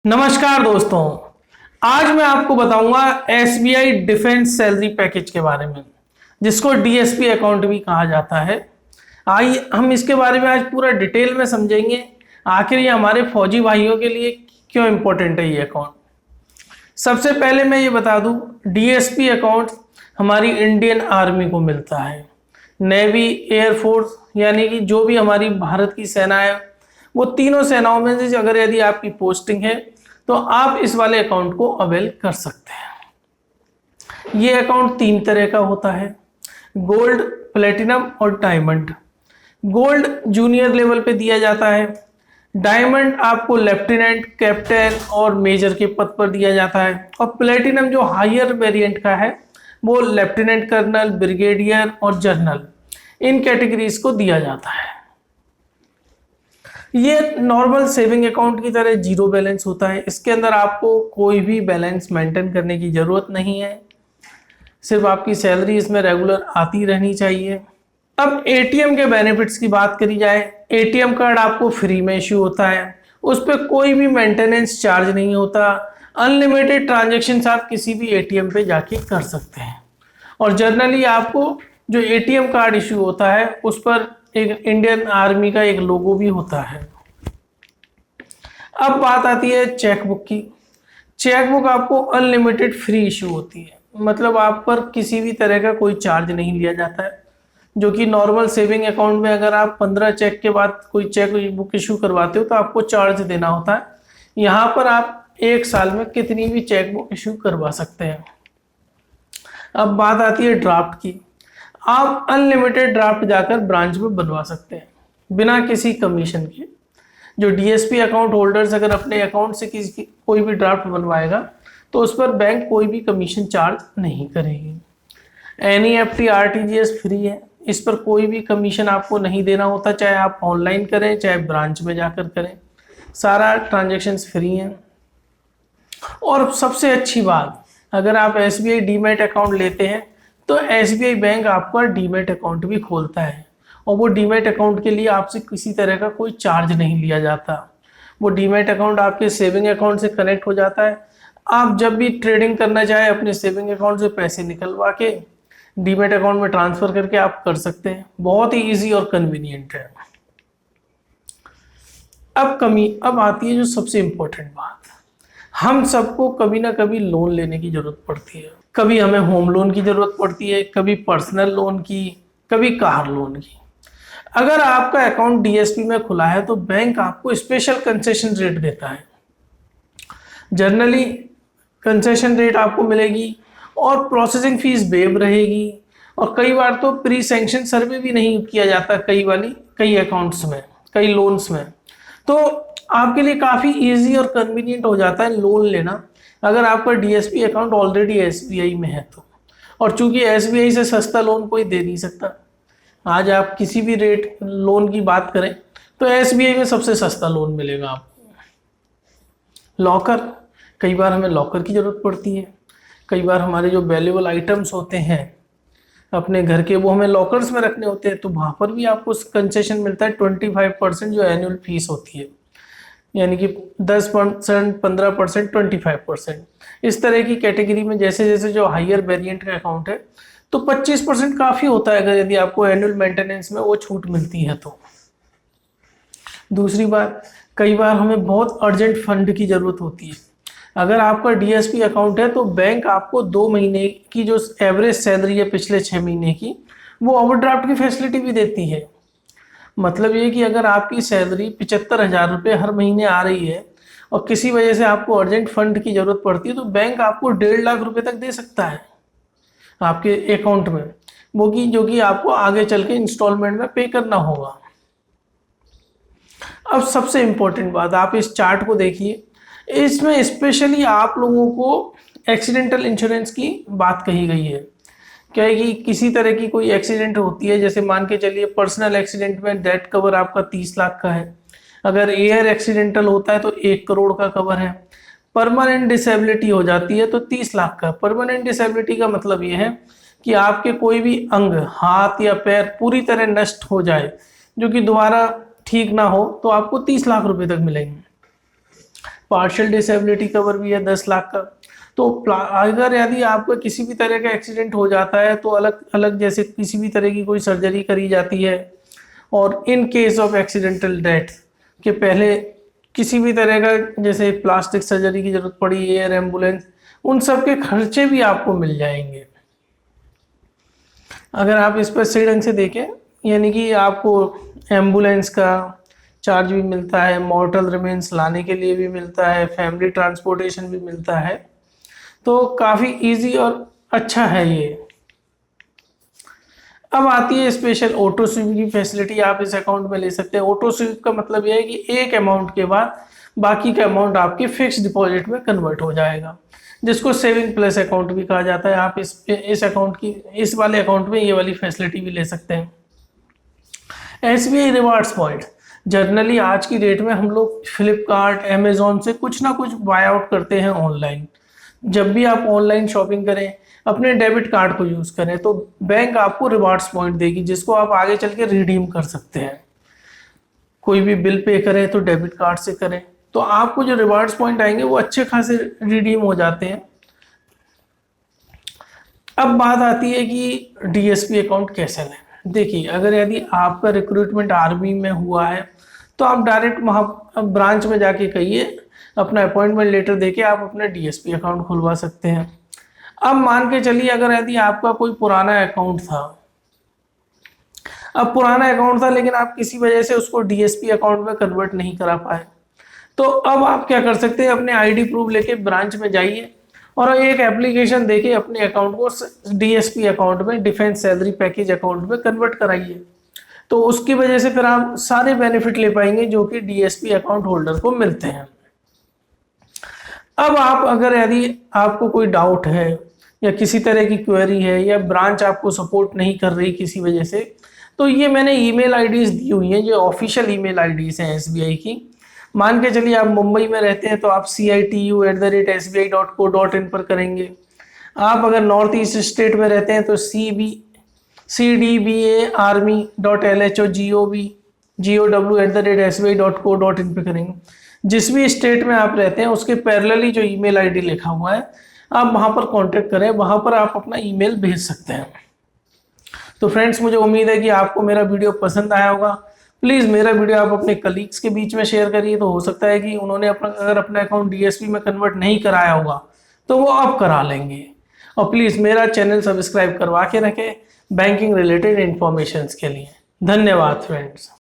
नमस्कार दोस्तों। आज मैं आपको बताऊंगा एसबीआई डिफेंस सैलरी पैकेज के बारे में, जिसको डीएसपी अकाउंट भी कहा जाता है। आइए हम इसके बारे में आज पूरा डिटेल में समझेंगे। आखिर ये हमारे फौजी भाइयों के लिए क्यों इम्पोर्टेंट है ये अकाउंट। सबसे पहले मैं ये बता दूं, डीएसपी अकाउंट हमारी इंडियन आर्मी को मिलता है। नेवी, एयरफोर्स यानी कि जो भी हमारी भारत की सेना है, वो तीनों सेनाओं में से अगर यदि आपकी पोस्टिंग है तो आप इस वाले अकाउंट को अवेल कर सकते हैं। ये अकाउंट 3 तरह का होता है, गोल्ड, प्लेटिनम और डायमंड। गोल्ड जूनियर लेवल पे दिया जाता है, डायमंड आपको लेफ्टिनेंट, कैप्टन और मेजर के पद पर दिया जाता है, और प्लेटिनम जो हायर वेरिएंट का है वो लेफ्टिनेंट कर्नल, ब्रिगेडियर और जनरल, इन कैटेगरीज को दिया जाता है। ये नॉर्मल सेविंग अकाउंट की तरह जीरो बैलेंस होता है। इसके अंदर आपको कोई भी बैलेंस मेंटेन करने की ज़रूरत नहीं है, सिर्फ आपकी सैलरी इसमें रेगुलर आती रहनी चाहिए। अब एटीएम के बेनिफिट्स की बात करी जाए, एटीएम कार्ड आपको फ्री में इश्यू होता है, उस पर कोई भी मेंटेनेंस चार्ज नहीं होता। अनलिमिटेड ट्रांजेक्शन्स आप किसी भी एटीएम पे जाके कर सकते हैं, और जनरली आपको जो एटीएम कार्ड इश्यू होता है उस पर एक इंडियन आर्मी का एक लोगो भी होता है। अब बात आती है चेकबुक की। चेकबुक आपको अनलिमिटेड फ्री इशू होती है, मतलब आप पर किसी भी तरह का कोई चार्ज नहीं लिया जाता है। जो कि नॉर्मल सेविंग अकाउंट में अगर आप 15 चेक के बाद कोई चेक बुक इशू करवाते हो तो आपको चार्ज देना होता है। यहाँ पर आप 1 साल में कितनी भी चेक बुक इशू करवा सकते हैं। अब बात आती है ड्राफ्ट की। आप अनलिमिटेड ड्राफ्ट जाकर ब्रांच में बनवा सकते हैं बिना किसी कमीशन के। जो डीएसपी अकाउंट होल्डर्स अगर अपने अकाउंट से किसी कोई भी ड्राफ्ट बनवाएगा तो उस पर बैंक कोई भी कमीशन चार्ज नहीं करेगी। एनईएफटी, आरटीजीएस फ्री है, इस पर कोई भी कमीशन आपको नहीं देना होता, चाहे आप ऑनलाइन करें चाहे ब्रांच में जाकर करें, सारा ट्रांजेक्शन्स फ्री हैं। और सबसे अच्छी बात, अगर आप एसबीआई डीमैट अकाउंट लेते हैं तो एसबीआई बैंक आपका डीमैट अकाउंट भी खोलता है, और वो डीमैट अकाउंट के लिए आपसे किसी तरह का कोई चार्ज नहीं लिया जाता। वो डीमैट अकाउंट आपके सेविंग अकाउंट से कनेक्ट हो जाता है। आप जब भी ट्रेडिंग करना चाहे अपने सेविंग अकाउंट से पैसे निकलवा के डीमैट अकाउंट में ट्रांसफ़र करके आप कर सकते हैं। बहुत ही ईजी और कन्वीनियंट है। अब आती है जो सबसे इम्पोर्टेंट बात, हम सबको कभी ना कभी लोन लेने की ज़रूरत पड़ती है। कभी हमें होम लोन की ज़रूरत पड़ती है, कभी पर्सनल लोन की, कभी कार लोन की। अगर आपका अकाउंट डीएसपी में खुला है तो बैंक आपको स्पेशल कंसेशन रेट देता है। जनरली कंसेशन रेट आपको मिलेगी और प्रोसेसिंग फीस वेव रहेगी, और कई बार तो प्री सैंक्शन सर्वे भी नहीं किया जाता कई अकाउंट्स में, कई लोन्स में। तो आपके लिए काफ़ी इजी और कन्वीनियंट हो जाता है लोन लेना अगर आपका डीएसपी अकाउंट ऑलरेडी एसबीआई में है तो। और चूंकि एसबीआई से सस्ता लोन कोई दे नहीं सकता, आज आप किसी भी रेट लोन की बात करें तो एसबीआई में सबसे सस्ता लोन मिलेगा आपको। लॉकर, कई बार हमें लॉकर की ज़रूरत पड़ती है। कई बार हमारे जो वैल्यूएबल आइटम्स होते हैं अपने घर के, वो हमें लॉकर्स में रखने होते हैं, तो वहाँ पर भी आपको कंसेशन मिलता है 25% जो एनुअल फीस होती है, यानी कि 10%, 15%, 25%। इस तरह की कैटेगरी में जैसे जैसे जो हायर वेरिएंट का अकाउंट है तो 25% काफ़ी होता है अगर यदि आपको एनुअल मेंटेनेंस में वो छूट मिलती है तो। दूसरी बात, कई बार हमें बहुत अर्जेंट फंड की ज़रूरत होती है। अगर आपका डीएसपी अकाउंट है तो बैंक आपको 2 महीने की जो एवरेज सैलरी है पिछले 6 महीने की, वो ओवरड्राफ्ट की फैसिलिटी भी देती है। मतलब ये कि अगर आपकी सैलरी 75,000 रुपये हर महीने आ रही है और किसी वजह से आपको अर्जेंट फंड की ज़रूरत पड़ती है तो बैंक आपको 1.5 लाख रुपए तक दे सकता है आपके अकाउंट में, वो कि जो कि आपको आगे चल के इंस्टॉलमेंट में पे करना होगा। अब सबसे इम्पोर्टेंट बात, आप इस चार्ट को देखिए, इसमें स्पेशली आप लोगों को एक्सीडेंटल इंश्योरेंस की बात कही गई है। क्या है कि किसी तरह की कोई एक्सीडेंट होती है, जैसे मान के चलिए पर्सनल एक्सीडेंट में डेथ कवर आपका 30 लाख का है, अगर एयर एक्सीडेंटल होता है तो 1 करोड़ का कवर है, परमानेंट डिसेबिलिटी हो जाती है तो 30 लाख का। परमानेंट डिसेबिलिटी का मतलब ये है कि आपके कोई भी अंग, हाथ या पैर पूरी तरह नष्ट हो जाए जो कि दोबारा ठीक ना हो तो आपको 30 लाख रुपए तक मिलेंगे। पार्शियल डिसेबिलिटी कवर भी है 10 लाख का। तो अगर यदि आपका किसी भी तरह का एक्सीडेंट हो जाता है तो अलग अलग जैसे किसी भी तरह की कोई सर्जरी करी जाती है, और in case of accidental death के पहले किसी भी तरह का जैसे प्लास्टिक सर्जरी की जरूरत पड़ी, एयर एम्बुलेंस, उन सब के खर्चे भी आपको मिल जाएंगे अगर आप इस पर सही ढंग से देखें। यानी कि आपको एम्बुलेंस का चार्ज भी मिलता है, मॉर्टल रिमेन्स लाने के लिए भी मिलता है, फैमिली ट्रांसपोर्टेशन भी मिलता है। तो काफ़ी इजी और अच्छा है ये। अब आती है स्पेशल ऑटो स्वीप की फैसिलिटी, आप इस अकाउंट में ले सकते हैं। ऑटो स्वीप का मतलब यह है कि एक अमाउंट के बाद बाकी का अमाउंट आपके फिक्स डिपॉजिट में कन्वर्ट हो जाएगा, जिसको सेविंग प्लस अकाउंट भी कहा जाता है। आप इस अकाउंट की इस वाले अकाउंट में ये वाली फैसिलिटी भी ले सकते हैं। SBI रिवार्ड्स पॉइंट, जनरली आज की डेट में हम लोग फ्लिपकार्ट, अमेजोन से कुछ ना कुछ बाय आउट करते हैं ऑनलाइन। जब भी आप ऑनलाइन शॉपिंग करें, अपने डेबिट कार्ड को यूज़ करें, तो बैंक आपको रिवार्ड्स पॉइंट देगी, जिसको आप आगे चल के रिडीम कर सकते हैं। कोई भी बिल पे करें तो डेबिट कार्ड से करें, तो आपको जो रिवार्ड्स पॉइंट आएंगे वो अच्छे खासे रिडीम हो जाते हैं। अब बात आती है कि DSP अकाउंट कैसे लें। देखिए, अगर यदि आपका रिक्रूटमेंट आर्मी में हुआ है तो आप डायरेक्ट वहाँ ब्रांच में जाके कहिए, अपना अपॉइंटमेंट लेटर देके आप अपना DSP अकाउंट खुलवा सकते हैं। अब मान के चलिए, अगर यदि आपका कोई पुराना अकाउंट था, अब पुराना अकाउंट था लेकिन आप किसी वजह से उसको DSP अकाउंट में कन्वर्ट नहीं करा पाए, तो अब आप क्या कर सकते हैं, अपने ID प्रूफ लेके ब्रांच में जाइए और एक एप्लीकेशन देके अपने अकाउंट को DSP अकाउंट में, डिफेंस सैलरी पैकेज अकाउंट में कन्वर्ट कराइए। तो उसकी वजह से फिर आप सारे बेनिफिट ले पाएंगे जो कि DSP अकाउंट होल्डर को मिलते हैं। अब आप अगर यदि आपको कोई डाउट है या किसी तरह की क्वेरी है या ब्रांच आपको सपोर्ट नहीं कर रही किसी वजह से, तो ये मैंने ईमेल आईडीज दी हुई हैं, जो ऑफिशियल ईमेल आईडीज हैं SBI की। मान के चलिए आप मुंबई में रहते हैं तो आप citu@sbi.co.in पर करेंगे। आप अगर नॉर्थ ईस्ट स्टेट में रहते हैं तो cdba@sbi.co.in पे करेंगे। जिस भी स्टेट में आप रहते हैं उसके पैरेलली जो ईमेल आईडी लिखा हुआ है, आप वहाँ पर कांटेक्ट करें, वहाँ पर आप अपना ईमेल भेज सकते हैं। तो फ्रेंड्स, मुझे उम्मीद है कि आपको मेरा वीडियो पसंद आया होगा। प्लीज़ मेरा वीडियो आप अपने कलीग्स के बीच में शेयर करिए, तो हो सकता है कि उन्होंने अगर अपना अकाउंट DSP में कन्वर्ट नहीं कराया होगा तो वो अब करा लेंगे। और प्लीज़ मेरा चैनल सब्सक्राइब करवा के रखें बैंकिंग रिलेटेड इन्फॉर्मेशन के लिए। धन्यवाद फ्रेंड्स।